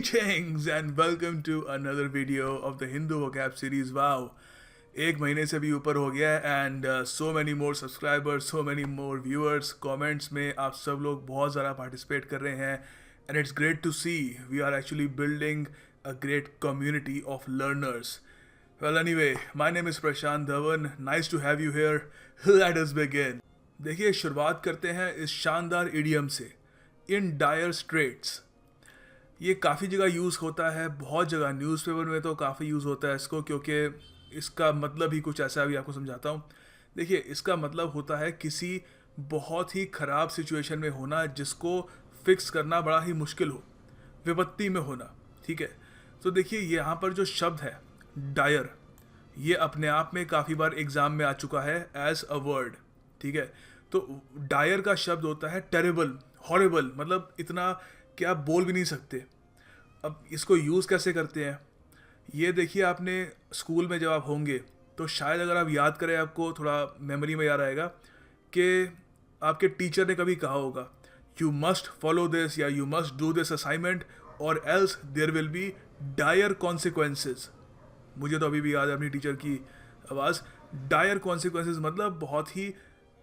Greetings and welcome to another video of the Hindu vocab series. Wow, एक महीने से भी ऊपर हो गया है and so many more subscribers, so many more viewers. Comments में आप सब लोग बहुत ज़्यादा पार्टिसिपेट कर रहे हैं and it's great to see we are actually building a great community of learners. Well, anyway, my name is Prashant Dhawan. Nice to have you here. Let us begin. देखिए, शुरुआत करते हैं इस शानदार इडियम से, इन डायर स्ट्रेट्स. ये काफ़ी जगह यूज़ होता है, बहुत जगह न्यूज़पेपर में तो काफ़ी यूज़ होता है इसको, क्योंकि इसका मतलब ही कुछ ऐसा भी आपको समझाता हूँ. देखिए, इसका मतलब होता है किसी बहुत ही ख़राब सिचुएशन में होना जिसको फिक्स करना बड़ा ही मुश्किल हो, विपत्ति में होना. ठीक है, तो देखिए यहाँ पर जो शब्द है डायर, ये अपने आप में काफ़ी बार एग्ज़ाम में आ चुका है एज अ वर्ड. ठीक है, तो डायर का शब्द होता है टेरेबल, हॉरेबल, मतलब इतना कि आप बोल भी नहीं सकते. अब इसको यूज़ कैसे करते हैं ये देखिए. आपने स्कूल में जब आप होंगे तो शायद अगर आप याद करें, आपको थोड़ा मेमोरी में याद आएगा कि आपके टीचर ने कभी कहा होगा यू मस्ट फॉलो दिस या you must do this assignment और else there will be dire consequences. मुझे तो अभी भी याद है अपनी टीचर की आवाज़. डायर कॉन्सिक्वेंसेस मतलब बहुत ही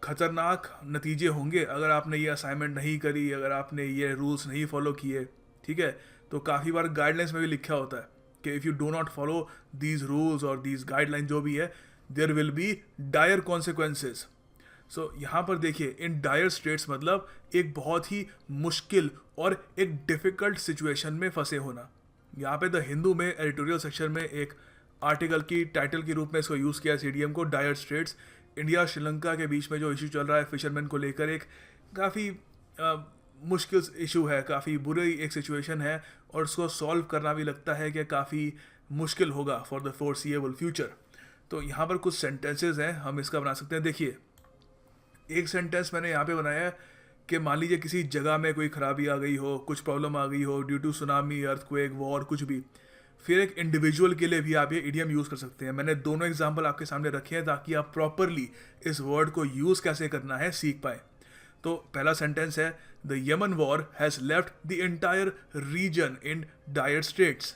खतरनाक नतीजे होंगे अगर आपने ये असाइनमेंट नहीं करी, अगर आपने ये रूल्स नहीं फॉलो किए. ठीक है, तो काफ़ी बार गाइडलाइंस में भी लिखा होता है कि if you do not follow these rules और दीज गाइडलाइन जो भी है, there will be dire consequences. So यहाँ पर देखिए, इन डायर स्ट्रेट्स मतलब एक बहुत ही मुश्किल और एक डिफ़िकल्ट सिचुएशन में फंसे होना. यहाँ पे द हिंदू में एडिटोरियल सेक्शन में एक आर्टिकल की टाइटल के रूप में इसको यूज़ किया सीडीएम को, डायर स्ट्रेट्स. इंडिया श्रीलंका के बीच में जो इशू चल रहा है फिशरमैन को लेकर, एक काफ़ी मुश्किल इशू है, काफ़ी बुरी एक सिचुएशन है और उसको सॉल्व करना भी लगता है कि काफ़ी मुश्किल होगा फॉर द फोरसीएबल फ्यूचर. तो यहाँ पर कुछ सेंटेंसेस हैं, हम इसका बना सकते हैं. देखिए, एक सेंटेंस मैंने यहाँ पे बनाया है कि मान लीजिए किसी जगह में कोई खराबी आ गई हो, कुछ प्रॉब्लम आ गई हो due to tsunami, earthquake, war, कुछ भी. फिर एक इंडिविजुअल के लिए भी आप ये इडियम यूज़ कर सकते हैं. मैंने दोनों एग्जांपल आपके सामने रखे हैं ताकि आप प्रॉपरली इस वर्ड को यूज़ कैसे करना है सीख पाएँ. तो पहला सेंटेंस है the Yemen war has left the entire region in dire straits.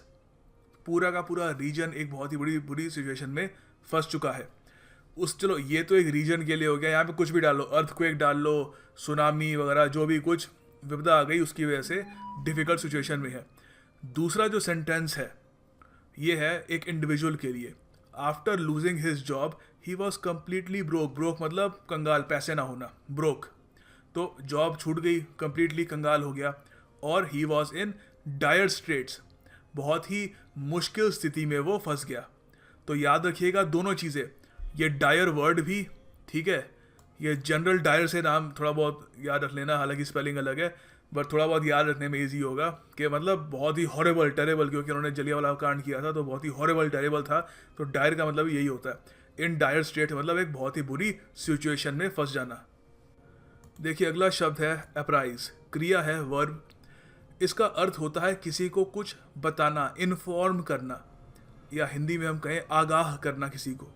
पूरा का पूरा रीजन एक बहुत ही बुरी सिचुएशन में फंस चुका है. चलो, ये तो एक रीजन के लिए हो गया. यहाँ पे कुछ भी डाल लो, अर्थक्वेक डाल लो, सुनामी वगैरह, जो भी कुछ विपदा आ गई उसकी वजह से डिफ़िकल्ट सिचुएशन में है. दूसरा जो सेंटेंस है ये है एक इंडिविजुअल के लिए. After losing his job he was completely broke. Broke मतलब कंगाल, पैसे ना होना, ब्रोक. तो जॉब छूट गई, कम्प्लीटली कंगाल हो गया. और he was in dire straits, बहुत ही मुश्किल स्थिति में वो फंस गया. तो याद रखिएगा दोनों चीज़ें, ये डायर वर्ड भी, ठीक है, ये जनरल डायर से नाम थोड़ा बहुत याद रख लेना, हालांकि स्पेलिंग अलग है बट थोड़ा बहुत याद रखने में इजी होगा कि मतलब बहुत ही हॉरेबल, टेरेबल, क्योंकि उन्होंने जलियांवाला कांड किया था तो बहुत ही हॉरेबल, टेरेबल था. तो डायर का मतलब यही होता है. इन डायर स्टेट मतलब एक बहुत ही बुरी सिचुएशन में फंस जाना. देखिए, अगला शब्द है अप्राइज. क्रिया है वर्ब. इसका अर्थ होता है किसी को कुछ बताना, इन्फॉर्म करना, या हिंदी में हम कहें आगाह करना किसी को.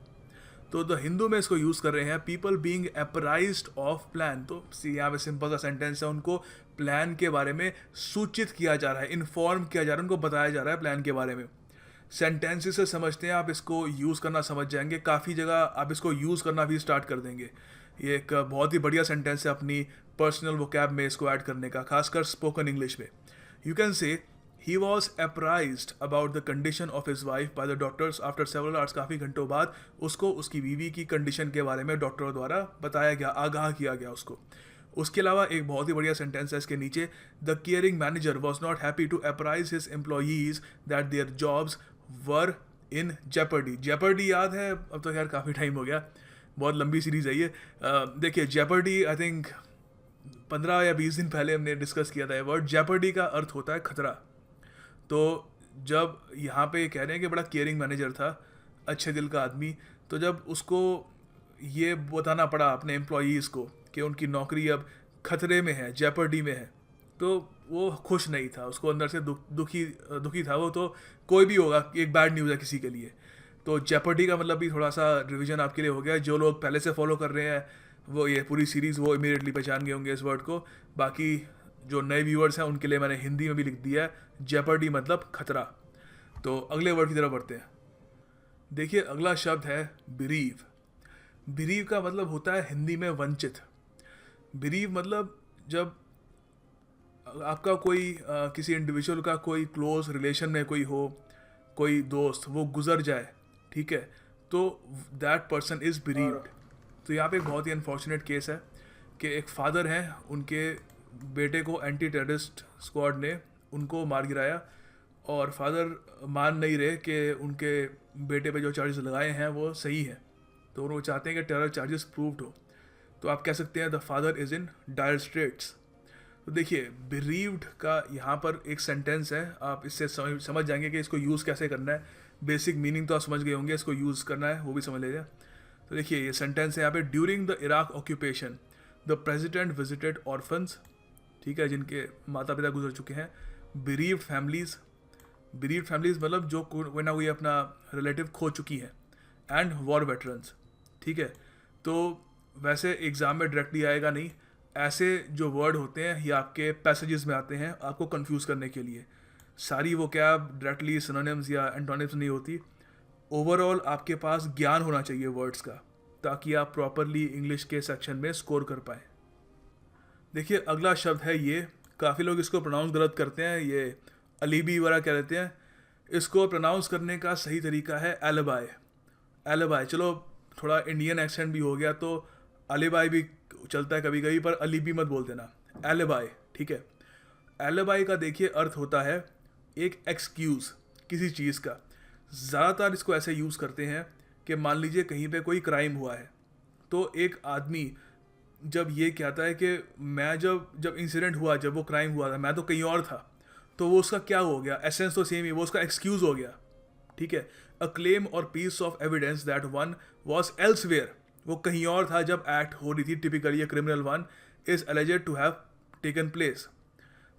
तो द हिंदू में इसको यूज़ कर रहे हैं पीपल बीइंग अप्राइज्ड ऑफ प्लान. तो यहाँ पे सिंपल सा सेंटेंस है, उनको प्लान के बारे में सूचित किया जा रहा है, इन्फॉर्म किया जा रहा है, उनको बताया जा रहा है प्लान के बारे में. सेंटेंसेस से समझते हैं आप, इसको यूज़ करना समझ जाएंगे. काफ़ी जगह आप इसको यूज़ करना भी स्टार्ट कर देंगे. ये एक बहुत ही बढ़िया सेंटेंस है अपनी पर्सनल वोकैब में इसको ऐड करने का, खासकर स्पोकन इंग्लिश में. यू कैन से He was apprised about the condition of his wife by the doctors after several hours. काफ़ी घंटों बाद उसको उसकी बीवी की कंडीशन के बारे में डॉक्टरों द्वारा बताया गया, आगाह किया गया उसको. उसके अलावा एक बहुत ही बढ़िया सेंटेंस है इसके नीचे, the caring manager was not happy to apprise his employees that their jobs were in jeopardy. Jeopardy याद है? अब तो यार काफ़ी टाइम हो गया, बहुत लंबी सीरीज़ है ये. देखिए, जेपर्डी आई थिंक 15 या 20 दिन पहले हमने डिस्कस किया था ये वर्ड. जेपर्डी का अर्थ होता है खतरा. तो जब यहाँ पे कह रहे हैं कि बड़ा केयरिंग मैनेजर था, अच्छे दिल का आदमी, तो जब उसको ये बताना पड़ा अपने एम्प्लॉयज़ को कि उनकी नौकरी अब खतरे में है, जेपर्डी में है, तो वो खुश नहीं था. उसको अंदर से दुखी था वो. तो कोई भी होगा, एक बैड न्यूज़ है किसी के लिए. तो जेपर्डी का मतलब भी थोड़ा सा रिवीजन आपके लिए हो गया. जो लोग पहले से फॉलो कर रहे हैं वो ये पूरी सीरीज़ वो इमीडिएटली पहचान गए होंगे इस वर्ड को. बाकी जो नए व्यूअर्स हैं उनके लिए मैंने हिंदी में भी लिख दिया है, जेपर्डी मतलब खतरा। तो अगले वर्ड की तरफ बढ़ते हैं। देखिए अगला शब्द है बिरीव। बिरीव का मतलब होता है हिंदी में वंचित। बिरीव मतलब जब आपका कोई किसी इंडिविजुअल का कोई क्लोज रिलेशन में कोई हो, कोई दोस्त, वो गुजर जाए, ठीक है, तो दैट पर्सन इज़ बिरीव्ड। तो यहाँ पे एक बहुत ही अनफॉर्चुनेट केस है कि एक फादर हैं, उनके बेटे को एंटी टेररिस्ट स्क्वाड ने उनको मार गिराया और फादर मान नहीं रहे कि उनके बेटे पे जो चार्जेस लगाए हैं वो सही है, तो वो चाहते हैं कि टेरर चार्जेस प्रूव्ड हो। तो आप कह सकते हैं the father is in dire straits. तो देखिए बिरीव्ड का यहाँ पर एक सेंटेंस है, आप इससे समझ जाएंगे कि इसको यूज़ कैसे करना है। बेसिक मीनिंग तो आप समझ गए होंगे, इसको यूज़ करना है वो भी समझ लीजिए। तो देखिए ये सेंटेंस है यहाँ पे, during the Iraq occupation the president visited orphans, ठीक है, जिनके माता पिता गुजर चुके हैं। बिरीव्ड फैमिलीज़, बिरीव्ड फैमिलीज़ मतलब जो कोई ना कोई अपना रिलेटिव खो चुकी है। एंड वॉर वेटरन्स, ठीक है। तो वैसे एग्ज़ाम में डायरेक्टली आएगा नहीं, ऐसे जो वर्ड होते हैं ये आपके पैसेजेस में आते हैं आपको कंफ्यूज करने के लिए। सारी वो क्या डायरेक्टली सिनोनिम्स या एंटोनिम्स नहीं होती। ओवरऑल आपके पास ज्ञान होना चाहिए वर्ड्स का, ताकि आप प्रॉपरली इंग्लिश के सेक्शन में स्कोर कर पाएँ। देखिए अगला शब्द है ये, काफ़ी लोग इसको प्रोनाउंस गलत करते हैं, ये अलीबी वगैरह कह देते हैं। इसको प्रोनाउंस करने का सही तरीका है एलिबाई। एलिबाई, चलो थोड़ा इंडियन एक्सेंट भी हो गया तो अलीबाई भी चलता है कभी कभी, पर अलीबी मत बोल देना, एलिबाई, ठीक है। एलिबाई का देखिए अर्थ होता है एक एक्सक्यूज़ किसी चीज़ का। ज़्यादातर इसको ऐसे यूज़ करते हैं कि मान लीजिए कहीं पे कोई क्राइम हुआ है, तो एक आदमी जब ये कहता है कि मैं जब इंसिडेंट हुआ, जब वो क्राइम हुआ था, मैं तो कहीं और था, तो वो उसका क्या हो गया, एसेंस तो सेम ही, वो उसका एक्सक्यूज़ हो गया, ठीक है। A claim or piece of evidence that one was elsewhere, वो कहीं और था जब एक्ट हो रही थी, typically criminal one is alleged to have taken place.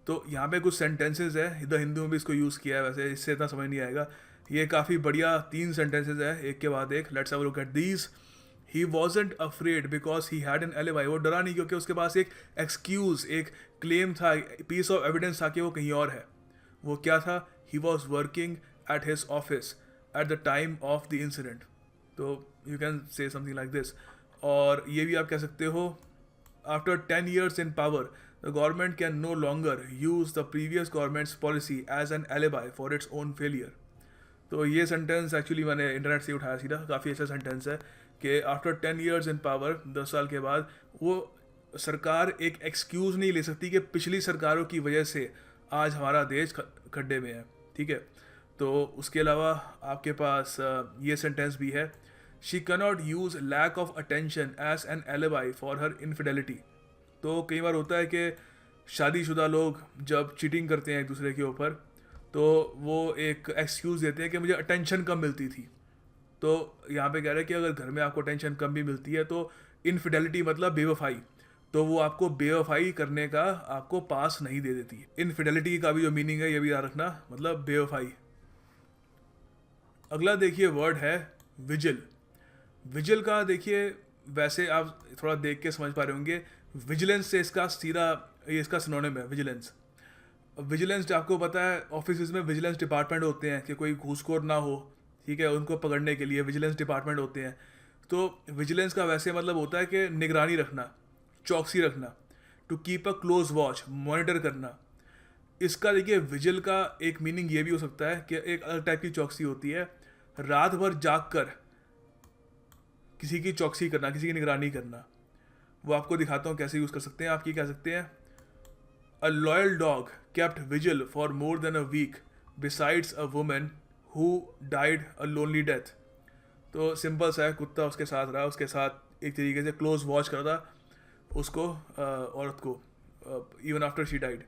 तो यहाँ पे कुछ सेंटेंसेज है, द हिंदू में भी इसको यूज़ किया है, वैसे इससे इतना समझ नहीं आएगा। ये काफ़ी बढ़िया 3 सेंटेंसेज है, एक के बाद एक। Let's have a look at these. He wasn't afraid because he had an alibi, वो डरा नहीं क्योंकि उसके पास एक एक्सक्यूज़, एक क्लेम था, पीस ऑफ एविडेंस था कि वो कहीं और है। वो क्या था, he was working at his office at the time of the incident. तो you can say something like this. और ये भी आप कह सकते हो, after 10 years in power the government can no longer use the previous government's policy as an alibi for its own failure। तो ये सेंटेंस एक्चुअली मैंने इंटरनेट से उठाया सीधा, काफ़ी अच्छा सेंटेंस है कि आफ्टर 10 years in power, 10 साल के बाद वो सरकार एक एक्सक्यूज़ नहीं ले सकती कि पिछली सरकारों की वजह से आज हमारा देश खड्डे में है, ठीक है। तो उसके अलावा आपके पास ये सेंटेंस भी है, she cannot use lack of attention as an alibi for her infidelity. तो कई बार होता है कि शादीशुदा लोग जब चीटिंग करते हैं एक दूसरे के ऊपर, तो वो एक एक्सक्यूज़ देते हैं कि मुझे अटेंशन कम मिलती थी। तो यहाँ पे कह रहे हैं कि अगर घर में आपको अटेंशन कम भी मिलती है तो इनफिडेलिटी मतलब बेवफाई, तो वो आपको बेवफाई करने का आपको पास नहीं दे देती। इनफिडेलिटी का भी जो मीनिंग है ये भी याद रखना, मतलब बेवफाई। अगला देखिए वर्ड है विजिल। विजिल का देखिए वैसे आप थोड़ा देख के समझ पा रहे होंगे, विजिलेंस से इसका सीधा ये इसका सिनोनिम है विजिलेंस। विजिलेंस आपको पता है ऑफिस में विजिलेंस डिपार्टमेंट होते हैं कि कोई घूसखोर ना हो, ठीक है, उनको पकड़ने के लिए विजिलेंस डिपार्टमेंट होते हैं। तो विजिलेंस का वैसे मतलब होता है कि निगरानी रखना, चौकसी रखना, to keep a close watch, monitor करना। इसका देखिए विजिल का एक मीनिंग ये भी हो सकता है कि एक अलग टाइप की चौकसी होती है, रात भर जाग कर किसी की चौकसी करना, किसी की निगरानी करना। वो आपको दिखाता हूँ कैसे यूज़ कर सकते हैं। आप ये कह सकते हैं, a loyal dog kept vigil for more than a week besides a woman who died a lonely death. तो सिंपल सा है, कुत्ता उसके साथ रहा, उसके साथ एक तरीके से क्लोज वॉच कर रहा उसको, औरत को, इवन आफ्टर शी डाइड।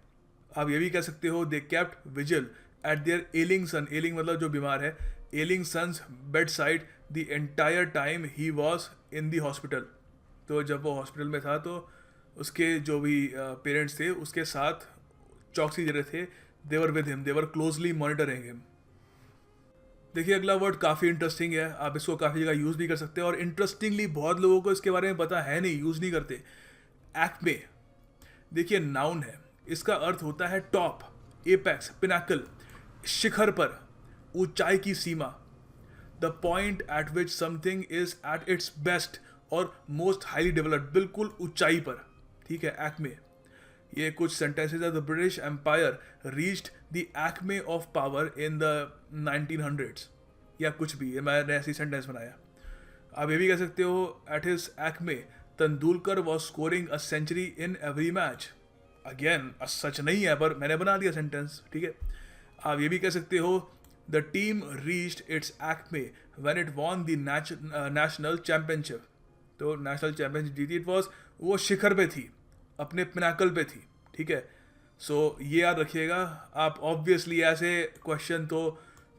आप ये भी कह सकते हो, they kept vigil at their ailing son, ailing मतलब जो बीमार है, ailing son's bedside the entire time he was in the hospital. तो जब वो हॉस्पिटल में था तो उसके जो भी पेरेंट्स थे उसके साथ चौकसी दे रहे थे, they were with him, they were closely monitoring him. देखिए अगला वर्ड काफ़ी इंटरेस्टिंग है, आप इसको काफ़ी जगह यूज़ भी कर सकते हैं, और इंटरेस्टिंगली बहुत लोगों को इसके बारे में पता है नहीं, यूज़ नहीं करते। एक्मे, देखिए नाउन है, इसका अर्थ होता है टॉप, एपेक्स, पिनाकल, शिखर पर, ऊंचाई की सीमा, the point at which something is at its best और मोस्ट हाईली डेवलप्ड, बिल्कुल ऊंचाई पर, ठीक है, एक्मे। ये कुछ सेंटेंसेज है। The British empire reached the acme of power in the 1900s, या कुछ भी, मैंने ऐसी सेंटेंस बनाया। आप ये भी कह सकते हो at his acme Tendulkar was scoring a century in every match. Again सच नहीं है, पर मैंने बना दिया सेंटेंस, ठीक है। आप ये भी कह सकते हो the team reached it's Acme when it won the national championship. तो नेशनल चैंपियनशिप जीती, इट वॉज, वो शिखर पे थी, अपने पिनाकल पे थी, ठीक है। सो ये याद रखिएगा आप। ऑब्वियसली ऐसे क्वेश्चन तो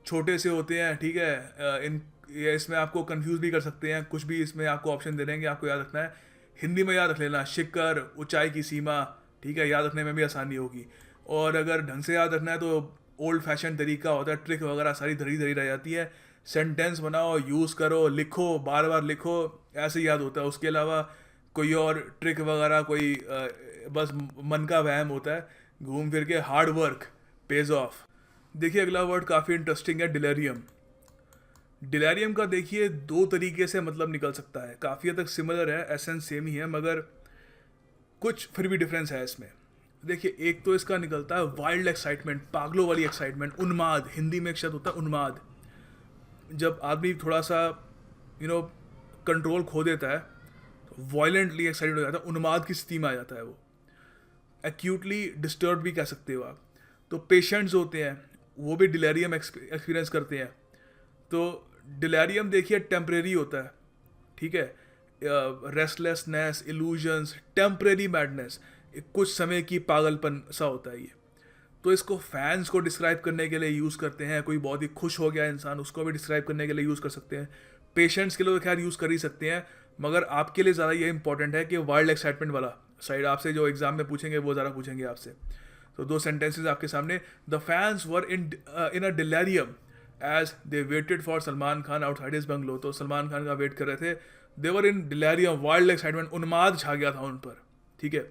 छोटे से होते हैं, ठीक है। इसमें आपको कंफ्यूज भी कर सकते हैं, कुछ भी इसमें आपको ऑप्शन दे देंगे, आपको याद रखना है। हिंदी में याद रख लेना, शिखर, ऊंचाई की सीमा, ठीक है, याद रखने में भी आसानी होगी। और अगर ढंग से याद रखना है तो ओल्ड फैशन तरीका होता है, ट्रिक वगैरह सारी धरी धरी रह जाती है। सेंटेंस बनाओ, यूज़ करो, लिखो, बार बार लिखो, ऐसे याद होता है। उसके अलावा कोई और ट्रिक वगैरह कोई बस मन का वहम होता है। घूम फिर के हार्ड वर्क पेज ऑफ। देखिए अगला वर्ड काफ़ी इंटरेस्टिंग है, डिलेरियम। डिलेरियम का देखिए दो तरीके से मतलब निकल सकता है, काफ़ी हद तक सिमिलर है, एसेंस सेम ही है, मगर कुछ फिर भी डिफरेंस है इसमें। देखिए एक तो इसका निकलता है वाइल्ड एक्साइटमेंट, पागलों वाली एक्साइटमेंट, उन्माद। हिंदी में एक शब्द होता है उन्माद। जब आदमी थोड़ा सा कंट्रोल खो देता है, तो वायलेंटली एक्साइटेड हो जाता है, उन्माद की स्थिति में आ जाता है वो। एक्यूटली डिस्टर्ब भी कह सकते हो आप। तो पेशेंट्स होते हैं, वो भी डिलेरियम एक्सपीरियंस करते हैं। तो डिलेरियम देखिए टेम्परेरी होता है, ठीक है। रेस्टलेसनेस, इल्यूजन्स, टेम्परेरी मैडनेस, कुछ समय की पागलपन सा होता है ये। तो इसको फैंस को डिस्क्राइब करने के लिए यूज़ करते हैं। कोई बहुत ही खुश हो गया इंसान, उसको भी डिस्क्राइब करने के लिए यूज़ कर सकते हैं। पेशेंट्स के लिए तो खैर यूज़ कर ही सकते हैं, मगर आपके लिए ज़्यादा ये इंपॉर्टेंट है कि वाइल्ड एक्साइटमेंट वाला साइड आपसे जो एग्जाम में पूछेंगे वो ज़रा पूछेंगे आपसे। तो दो सेंटेंसेज आपके सामने। The fans were in a delirium as they waited for Salman Khan outside his bungalow. तो सलमान खान का वेट कर रहे थे। They were in delirium, wild excitement, उन्माद छा गया था उन पर, ठीक है।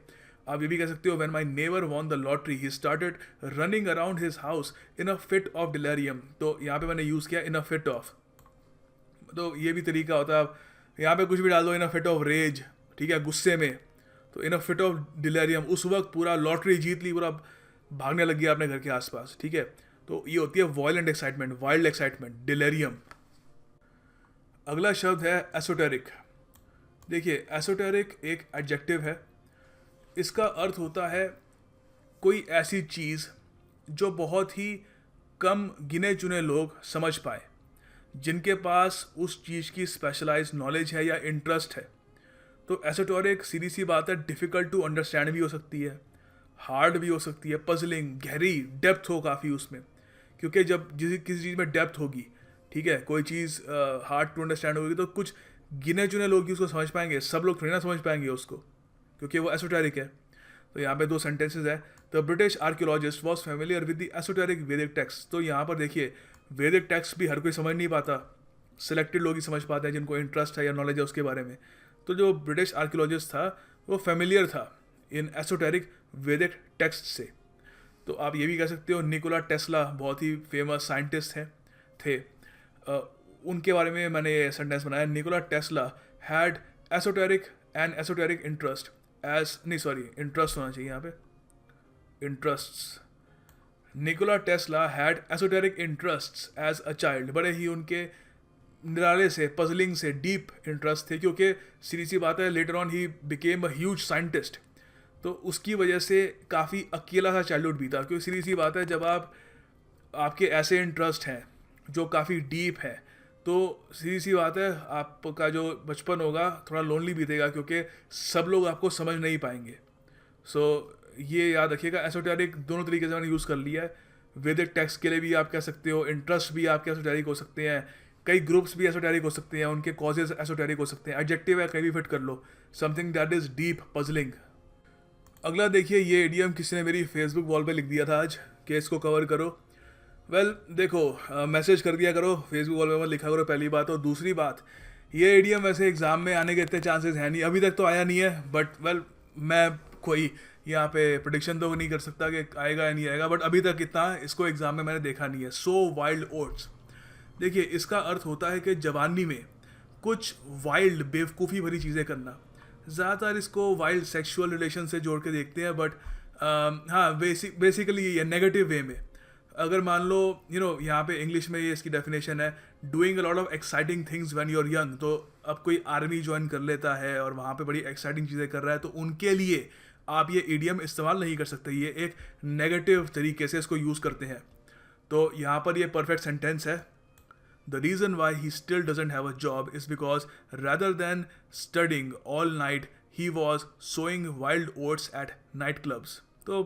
आप ये भी कह सकते हो when my neighbour won the lottery he started running around his house in a fit of delirium. तो यहाँ पे मैंने यूज़ किया इन अ फिट ऑफ। तो ये भी तरीका होता है, आप यहाँ पे कुछ भी डाल दो, इन अ फिट ऑफ रेज, ठीक है, गुस्से में। तो इन अ फिट ऑफ डिलेरियम, उस वक्त पूरा लॉटरी जीत ली, पूरा भागने लग गया अपने घर के आसपास, ठीक है। तो ये होती है violent excitement, wild excitement, delirium. अगला शब्द है एसोटेरिक। देखिए एसोटेरिक एक एडजेक्टिव है। इसका अर्थ होता है कोई ऐसी चीज़ जो बहुत ही कम गिने चुने लोग समझ पाए, जिनके पास उस चीज़ की स्पेशलाइज्ड नॉलेज है या इंटरेस्ट है। तो एसोटेरिक सीधी सी बात है, डिफ़िकल्ट टू अंडरस्टैंड भी हो सकती है, हार्ड भी हो सकती है, पजलिंग, गहरी, डेप्थ हो काफ़ी उसमें। क्योंकि जब किसी चीज़ में डेप्थ होगी, ठीक है, कोई चीज़ हार्ड टू अंडरस्टैंड होगी, तो कुछ गिने चुने लोग ही उसको समझ पाएंगे, सब लोग थोड़ी ना समझ पाएंगे उसको, क्योंकि वो एसोटेरिक है। तो यहाँ पे दो सेंटेंसेस है। The British archaeologist was familiar with the esoteric वैदिक टेक्स्ट। तो यहाँ पर देखिए वैदिक टेक्स्ट भी हर कोई समझ नहीं पाता, सिलेक्टेड लोग ही समझ पाते हैं जिनको इंटरेस्ट है या नॉलेज है उसके बारे में। तो जो ब्रिटिश आर्कियोलॉजिस्ट था वो फेमिलियर था इन एसोटेरिक वैदिक टेक्स्ट से। तो आप ये भी कह सकते हो निकोला टेस्ला बहुत ही फेमस साइंटिस्ट थे। उनके बारे में मैंने ये सेंटेंस बनाया, Nikola Tesla had esoteric and esoteric interest as, नहीं सॉरी, इंटरेस्ट होना चाहिए यहाँ पे, interests. Nikola Tesla had esoteric interests as a child. बड़े ही उनके निराले से, पजलिंग से डीप इंटरेस्ट थे, क्योंकि सीधी सी बात है later on he became a huge scientist. तो उसकी वजह से काफ़ी अकेला सा चाइल्डहुड बीता, क्योंकि सीधी सी बात है जब आपके ऐसे इंटरेस्ट हैं जो काफ़ी डीप है, तो सीधी सी बात है आपका जो बचपन होगा थोड़ा लोनली बीतेगा, क्योंकि सब लोग आपको समझ नहीं पाएंगे। सो ये याद रखिएगा, एसोटेरिक दोनों तरीके से मैंने यूज़ कर लिया है। वैदिक टेक्स्ट के लिए भी आप कह सकते हो, इंटरेस्ट भी आपके एसोटेरिक हो सकते हैं, कई ग्रुप्स भी एसोटेरिक हो सकते हैं, उनके कॉजेज एसोटेरिक हो सकते हैं। एडजेक्टिव है, कहीं भी फिट कर लो, something that is deep, puzzling. अगला देखिए, ये इडियम किसी ने मेरी फेसबुक वॉल पे लिख दिया था आज कि इसको कवर करो। वेल देखो, मैसेज कर दिया करो, फेसबुक वॉल पे मत लिखा करो, पहली बात। और दूसरी बात, ये इडियम वैसे एग्ज़ाम में आने के इतने चांसेस हैं नहीं, अभी तक तो आया नहीं है, बट वेल मैं कोई यहाँ पे प्रिडिक्शन तो नहीं कर सकता कि आएगा या नहीं आएगा, बट अभी तक इतना इसको एग्जाम में मैंने देखा नहीं है। सो वाइल्ड ओट्स, देखिए इसका अर्थ होता है कि जवानी में कुछ वाइल्ड बेवकूफ़ी भरी चीज़ें करना। ज़्यादातर इसको वाइल्ड सेक्सुअल रिलेशन से जोड़ के देखते हैं, बट हाँ बेसिकली ये नेगेटिव वे में। अगर मान लो यहाँ पे इंग्लिश में ये इसकी डेफिनेशन है, doing a lot of exciting things when you are young. तो अब कोई आर्मी ज्वाइन कर लेता है और वहाँ पे बड़ी एक्साइटिंग चीज़ें कर रहा है, तो उनके लिए आप ये ईडियम इस्तेमाल नहीं कर सकते, ये एक नेगेटिव तरीके से इसको यूज़ करते हैं। तो यहाँ पर ये परफेक्ट सेंटेंस है, the reason why he still doesn't have a job is because rather than studying all night he was sowing wild oats at night clubs। तो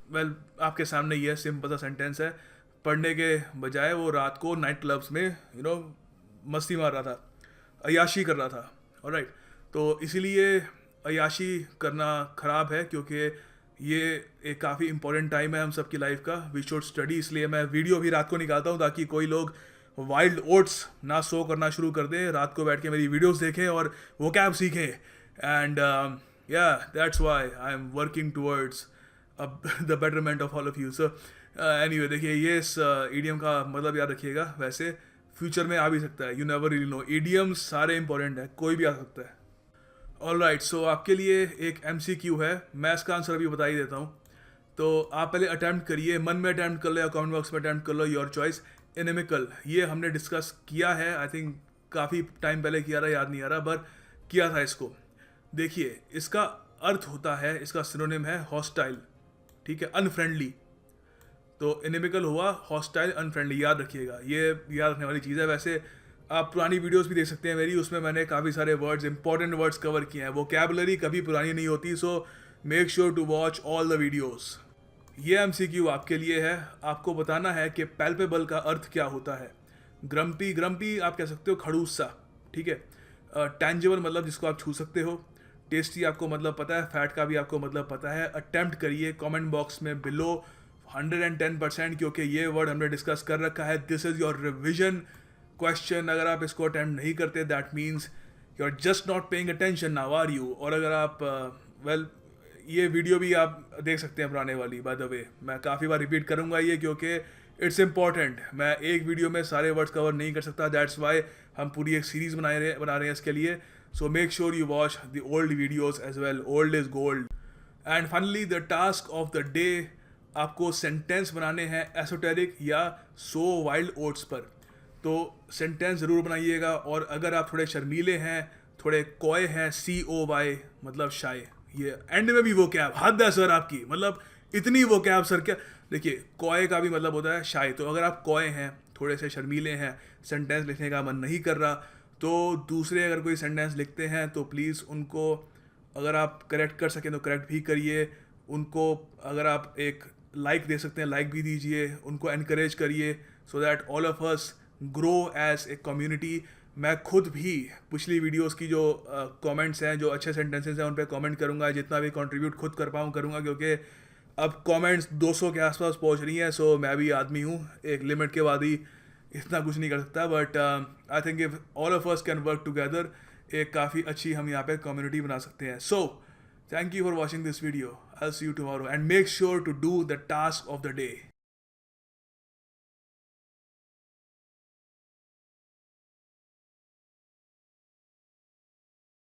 वेल आपके सामने ये सिंपल सा सेंटेंस है, पढ़ने के बजाय वो रात को नाइट क्लब्स में मस्ती मार रहा था, अय्याशी कर रहा था। ऑलराइट, तो इसीलिए अय्याशी करना ख़राब है, क्योंकि ये एक काफ़ी इंपॉर्टेंट टाइम है हम सब की लाइफ का। वी शुड स्टडी, इसलिए मैं वीडियो भी रात को निकालता हूँ ताकि कोई लोग वाइल्ड ओट्स ना सो करना शुरू कर दें, रात को बैठ के मेरी वीडियोस देखें और वो कैब सीखें। एंड या that's why I am working towards the betterment of all of you. So anyway, देखिए ये इस ईडियम का मतलब याद रखिएगा। वैसे फ्यूचर में आ भी सकता है, you never really know, idioms सारे इंपॉर्टेंट है, कोई भी आ सकता है। ऑलराइट, सो आपके लिए एक MCQ है, मैं इसका आंसर अभी बता ही देता हूँ। तो आप पहले अटैम्प्ट करिए, मन में अटैम्प्ट कर लो या कमेंट बॉक्स में अटैम्प्ट कर लो, योर चॉइस। इनेमिकल, ये हमने डिस्कस किया है, आई थिंक काफ़ी टाइम पहले किया था, याद नहीं आ रहा, पर किया था इसको। देखिए इसका अर्थ होता है, इसका सिनोनिम है हॉस्टाइल, ठीक है, अनफ्रेंडली। तो इनेमिकल हुआ हॉस्टाइल, अनफ्रेंडली, याद रखिएगा, ये याद रखने वाली चीज़ है। वैसे आप पुरानी वीडियोस भी देख सकते हैं मेरी, उसमें मैंने काफ़ी सारे वर्ड्स, इंपॉर्टेंट वर्ड्स कवर किए हैं। वोकैबुलरी कभी पुरानी नहीं होती, so make sure to watch all the videos. ये MCQ आपके लिए है, आपको बताना है कि पैल्पेबल का अर्थ क्या होता है। ग्रम्पी, ग्रम्पी आप कह सकते हो खड़ूस सा, ठीक है। टैंजिबल मतलब जिसको आप छू सकते हो। टेस्टी आपको मतलब पता है, फैट का भी आपको मतलब पता है। अटेम्प्ट करिए कमेंट बॉक्स में बिलो 110%, क्योंकि ये वर्ड हमने डिस्कस कर रखा है। This is your revision question. अगर आप इसको अटेम्प्ट नहीं करते, that means you are just not paying attention, now are you. और अगर आप ये वीडियो भी आप देख सकते हैं पुराने वाली, बाय द वे मैं काफ़ी बार रिपीट करूँगा ये, क्योंकि इट्स इम्पॉर्टेंट। मैं एक वीडियो में सारे वर्ड्स कवर नहीं कर सकता, दैट्स वाई हम पूरी एक सीरीज़ बना रहे हैं इसके लिए। So make sure you watch the old videos as well, old is gold. And finally the task of the day, आपको सेंटेंस बनाने हैं एसोटेरिक या सो वाइल्ड ओट्स पर। तो सेंटेंस ज़रूर बनाइएगा, और अगर आप थोड़े शर्मीले हैं, थोड़े कॉय हैं, COY मतलब शाय, ये एंड में भी वो कैब, हद है सर आपकी, मतलब इतनी वो कैब सर क्या। देखिए कॉय का भी मतलब होता है शाय, तो अगर आप कॉय हैं, थोड़े से शर्मीले हैं, सेंटेंस लिखने का मन नहीं कर रहा, तो दूसरे अगर कोई सेंटेंस लिखते हैं तो प्लीज़ उनको अगर आप करेक्ट कर सकें तो करेक्ट भी करिए। उनको अगर आप एक लाइक दे सकते हैं, लाइक भी दीजिए, उनको एनकरेज करिए, so that all of us grow as a community. मैं खुद भी पिछली वीडियोस की जो कमेंट्स हैं, जो अच्छे सेंटेंसेस हैं, उन पे कमेंट करूँगा, जितना भी कंट्रीब्यूट खुद कर पाऊँ करूँगा, क्योंकि अब कमेंट्स 200 के आसपास पहुँच रही हैं। सो मैं भी आदमी हूँ, एक लिमिट के बाद ही इतना कुछ नहीं कर सकता, but I think if all of us can work together, एक काफ़ी अच्छी हम यहाँ पे कम्युनिटी बना सकते हैं। So thank you for watching this video, I will see you tomorrow, and make sure to do the task of the day.